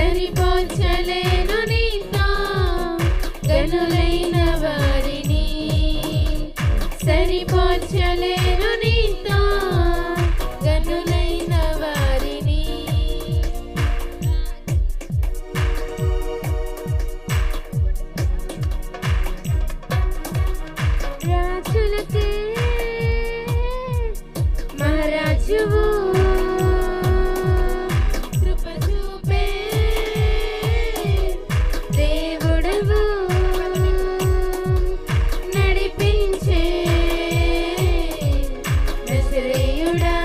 సరిపోల్చలేను నీతో గనులైన వారిని, సరిపోల్చలేను నీతో గనులైన వారిని. రాజులకే మహారాజువు, కృప చూపే దేవుడవు, నడిపించే నజరేయుడా,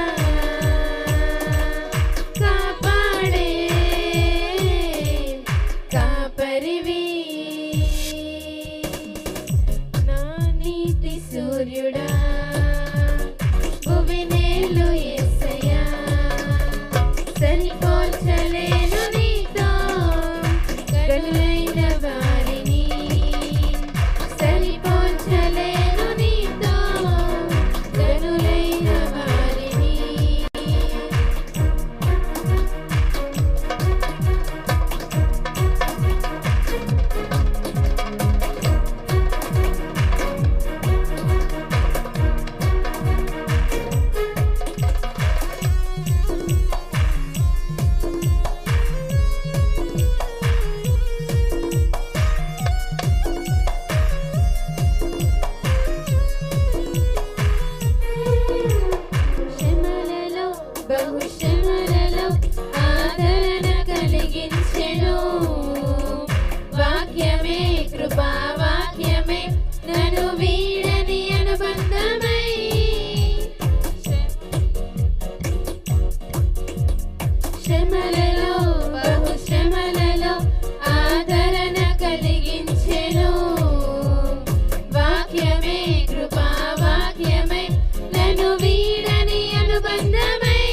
కాపాడే కాపరివి, నా నీతి సూర్యుడా, భువినేలు యేసయ్యా, సరిపోల్చలేను నీతో గనులైన వారిని, సరిపోల్చలేను నీతో గనులైన వారిని. శ్రమలలో బహుశ్రమలలో ఆదరణ కలిగించెను, వాక్యమే కృపా వాక్యమే నన్ను వీడని అనుబంధమై, శ్రమలలో బహుశ్రమలలో ఆదరణ కలిగించెను, వాక్యమే కృపా వాక్యమే నన్ను వీడని అనుబంధమై,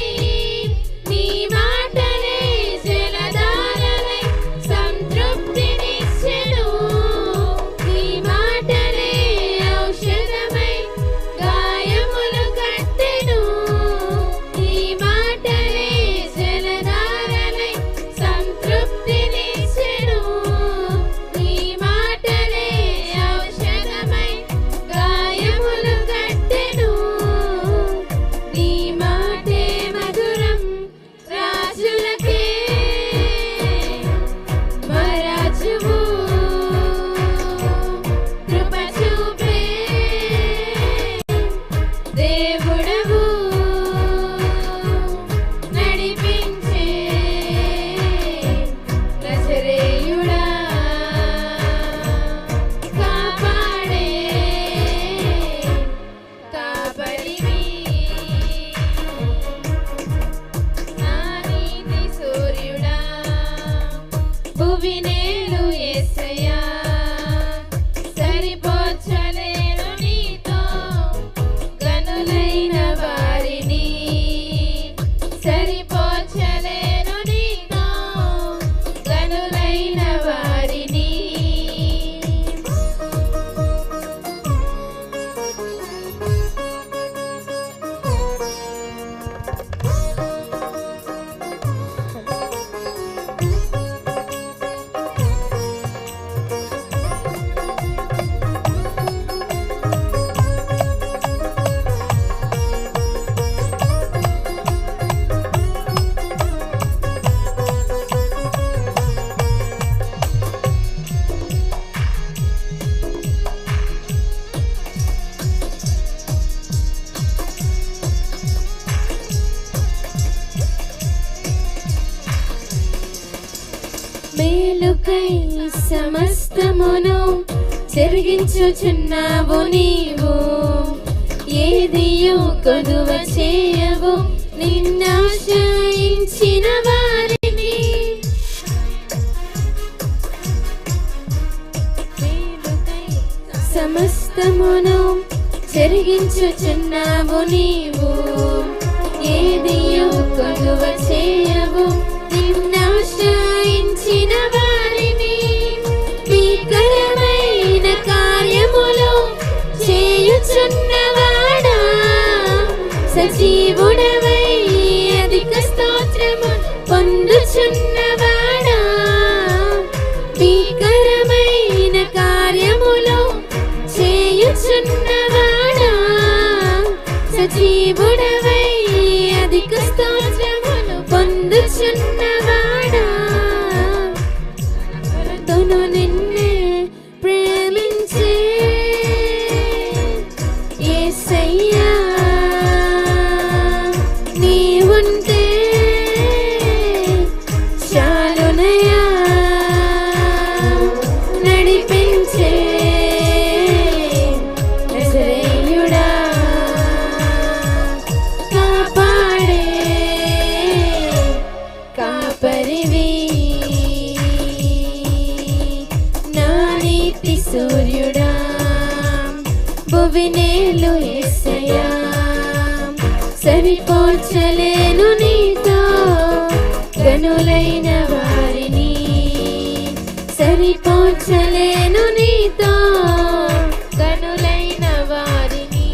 నీ మాటలే జలధారలై సంతృప్తినిచ్చెను, నీ మాటలే ఔషధమై గాయములు కట్టెను, నీ మాటలే జలధారలై సంతృప్తినిచ్చెను, నీ మాటలే ఔషధమై గాయములు కట్టెను, నీ మాటే మధురం రాజులకే మహారాజువు, కృప చూపే దేవుడవు, నడిపించే నజరేయుడా, కాపాడే కాపరివి, నా నీతి సూర్యుడా, భువినేలు యేసయ్యా, సరిపోల్చలేను నీతో గనులైన వారిని, సరిపోల్చలేను నీతో గనులైన వారిని. మేలుకై సమస్తమును చెరిగించుచున్నావు నీవు, ఏదియు కొదువ చేయవు నిన్నాశ్రయించిన వారిని, మేలుకై సమస్తమును చెరిగించుచున్నావు నీవు, ఏదియు కొదువ చేయవు నిన్నాశ్రయించిన వారిని, భీకరమైన కార్యములు చేయుచున్నవాడా, సజీవుడవై అధిక స్తోత్రము పొందుచున్నవాడా, సజీవుడవై అధిక స్తోత్రములు పొందుచున్నవాడా, తను నిన్నే ప్రేమించే యేసయ్యా, నీవుంటే చాలునయా, నడిపించే నజరేయుడా, కాపాడే కాపరివి, నా నీతి సూర్యుడా, భువినేలు యేసయ్యా, సరిపోల్చలేను నీతో గనులైన వారిని, సరిపోల్చలేను నీతో గనులైన వారిని.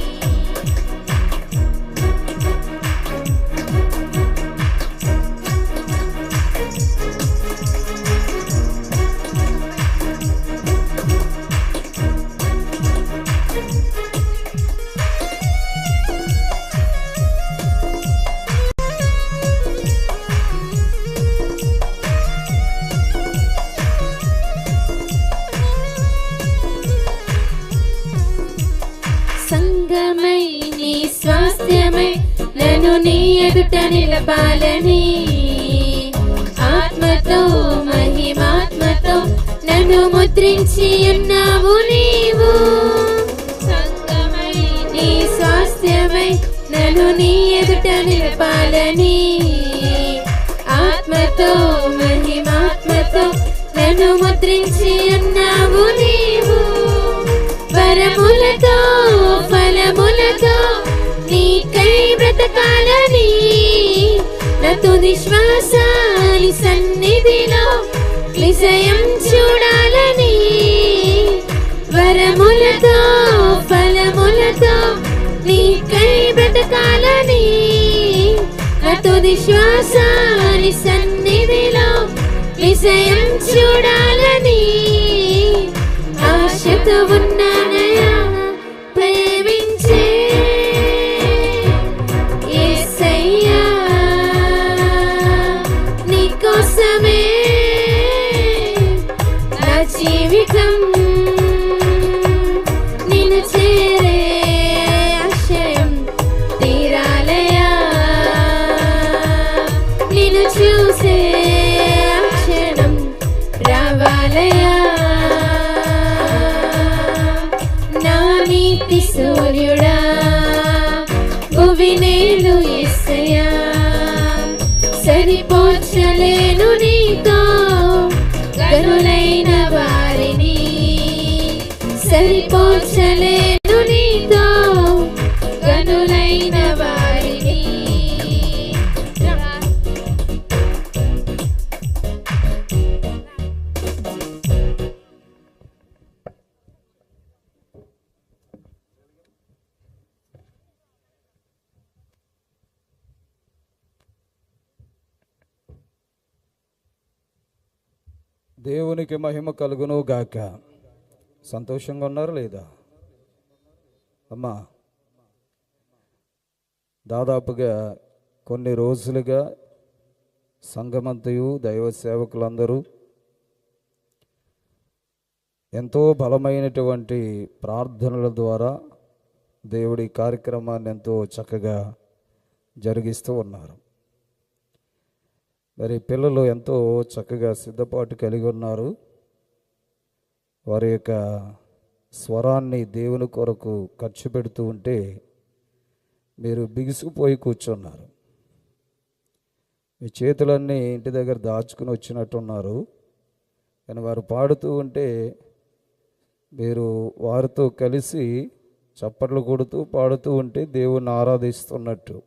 సంగమై నీ స్వాస్థ్యమై నన్ను నీ ఎదుట నిలపాలని, ఆత్మతో మహిమాత్మతో నన్ను ముద్రించి ఉన్నావు నీవు. సంగమై నీ స్వాస్థ్యమై నన్ను నీ ఎదుట నిలపాలని, ఆత్మతో మహిమాత్మతో నన్ను ముద్రించి ఉన్నావు నీవు. వరములతో ఫలములతో నీకై బ్రతకాలని, నా తుది శ్వాసాని సన్నిధిలో విజయం చూడాలని. వరములతో ఫలములతో నీకై బ్రతకాలని, నా తుది శ్వాసాని సన్నిధిలో విజయం చూడాలని. ఆశతో ఉన్నానయా ప్రేమించే యేసయ్యా, నీకోసమే నా జీవితం, నిన్ను చేరే ఆశయం తీరాలయా, నిన్ను చూసే క్షణం రావాలయా. నీతి సూర్యుడా, భువినేలు యేసయ్యా, సరిపోల్చలేను నీతో గనులైన వారిని, సరిపోల్చలేను నీతో గనులైన వారిని. దేవునికి మహిమ కలుగును గాక. సంతోషంగా ఉన్నారు లేదా అమ్మా? దాదాపుగా కొన్ని రోజులుగా సంఘమంతయు దైవ సేవకులందరూ ఎంతో బలమైనటువంటి ప్రార్థనల ద్వారా దేవుడి కార్యక్రమాన్ని ఎంతో చక్కగా జరిగిస్తూ ఉన్నారు. మరి పిల్లలు ఎంతో చక్కగా సిద్ధపాటు కలిగి ఉన్నారు. వారి యొక్క స్వరాన్ని దేవుని కొరకు ఖర్చు పెడుతూ ఉంటే మీరు బిగుసుకుపోయి కూర్చున్నారు. మీ చేతులన్నీ ఇంటి దగ్గర దాచుకుని వచ్చినట్టున్నారు. కానీ వారు పాడుతూ ఉంటే మీరు వారితో కలిసి చప్పట్లు కొడుతూ పాడుతూ ఉంటే దేవుని ఆరాధిస్తున్నట్టు,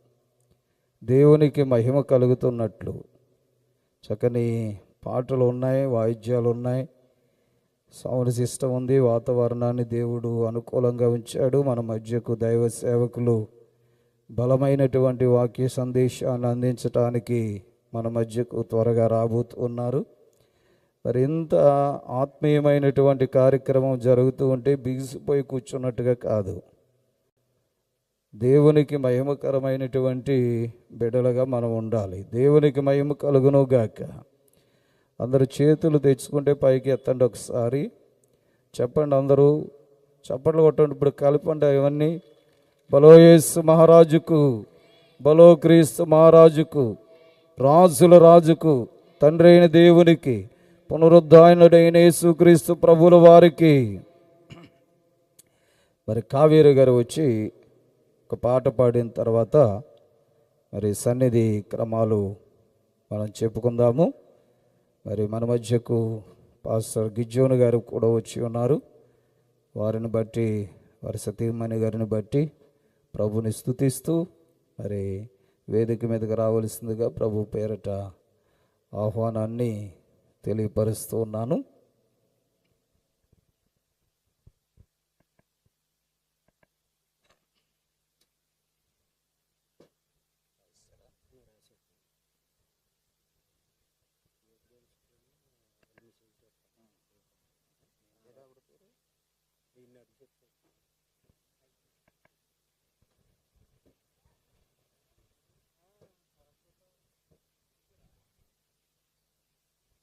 దేవునికి మహిమ కలుగుతున్నట్లు చక్కని పాటలు ఉన్నాయి, వాయిద్యాలు ఉన్నాయి, సౌండ్ సిస్టమ్ ఉంది. వాతావరణాన్ని దేవుడు అనుకూలంగా ఉంచాడు. మన మధ్యకు దైవ సేవకులు బలమైనటువంటి వాక్య సందేశాన్ని అందించడానికి మన మధ్యకు త్వరగా రాబోతున్నారు. మరి ఇంత ఆత్మీయమైనటువంటి కార్యక్రమం జరుగుతూ ఉంటే బిగిసిపోయి కూర్చున్నట్టుగా కాదు. దేవునికి మహిమకరమైనటువంటి బిడ్డలుగా మనం ఉండాలి. దేవునికి మహిమ కలుగును గాక. అందరు చేతులు తెచ్చుకుంటే పైకి ఎత్తండి, ఒకసారి చెప్పండి. అందరూ చప్పట్లు కొట్టండి. ఇప్పుడు కలపండి ఇవన్నీ. బలో యేసు మహారాజుకు, బలో క్రీస్తు మహారాజుకు, రాజుల రాజుకు, తండ్రి అయిన దేవునికి, పునరుద్ధానుడైన యేసుక్రీస్తు ప్రభుల వారికి. మరి కావేరి గారు వచ్చి ఒక పాట పాడిన తర్వాత మరి సన్నిధి క్రమాలు మనం చెప్పుకుందాము. మరి మన మధ్యకు పాస్టర్ గిజ్జోను గారు కూడా వచ్చి ఉన్నారు. వారిని బట్టి, వారి సతీమణి గారిని బట్టి ప్రభుని స్తుతిస్తూ మరి వేదిక మీదకి రావలసిందిగా ప్రభు పేరట ఆహ్వానాన్ని తెలియపరుస్తూ ఉన్నాను.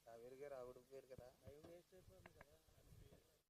కావేరి గారు ఆవిడ పేరు కదా.